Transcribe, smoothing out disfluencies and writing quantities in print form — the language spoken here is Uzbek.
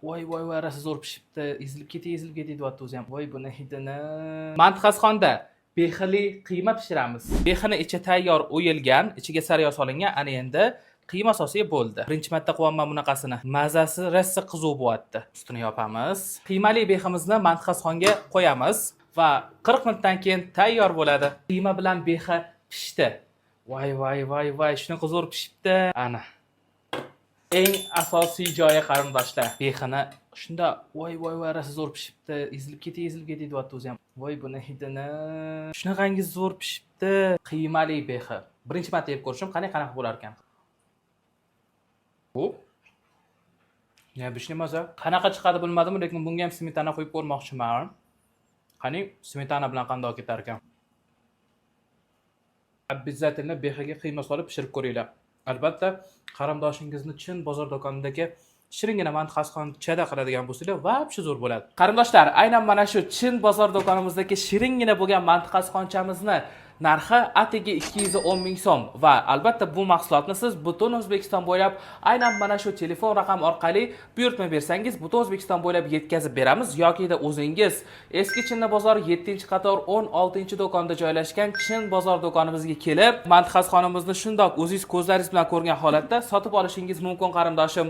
voy, rosa zo'r pishibdi. Ezilib ketdi deyapti o'zi ham. Voy buni hidini. Mantiqasxonda bexili qiyma pishiramiz. Bexini ichi tayyor o'yilgan, ichiga sariyog' solingan. Ana endi qiyma asosiy bo'ldi. Birinchi marta qilyapman bunaqasini. Mazasi rosa qizuv bo'lyapti. Ustini yopamiz. Qiymali beximizni mantiqasxonga qo'yamiz va 40 minutdan keyin tayyor bo'ladi. Qiyma bilan bexa pishdi. Voy, shunaqa zo'r pishibdi. Ana. Eng asosiy joyi qarindoshlar. Bexini shunda voy, rosa zo'r pishibdi. Ezilib ketdi deyapti o'zi ham. Voy buni hidini. Shunaqangiz zo'r pishibdi. Qiymali bexa. Birinchi marta yeb ko'rishim, qanaqa bo'lar ekan. Bu maza. Qanaqa chiqadi bilmadim, lekin bunga ham smetana qo'yib ko'rmoqchiman. Qani smetana bilan qanday ketar ekan? Обязательно bexaga qiyma solib pishirib ko'ringlar. Albatta, qarindoshingizni chin bozor do'konidagi shiringina mantiqasxonchada qiladigan bo'lsangiz, vobshe zo'r bo'ladi. Qarindoshlar, aynan mana shu chin bozor do'konimizdagi shiringina bo'lgan mantiqasxonchamizni narxi atigi 210 ming so'm va albatta bu mahsulotni siz butun O'zbekiston bo'ylab aynan mana shu telefon raqam orqali buyurtma bersangiz butun O'zbekiston bo'ylab yetkazib beramiz yoki o'zingiz eski Chinni bozor 7-qator 16-do'konda joylashgan chin bozor do'konimizga kelib mantiqasxonimizni shundoq o'zingiz ko'zlaringiz bilan ko'rgan holatda sotib olishingiz mumkin qarindoshim.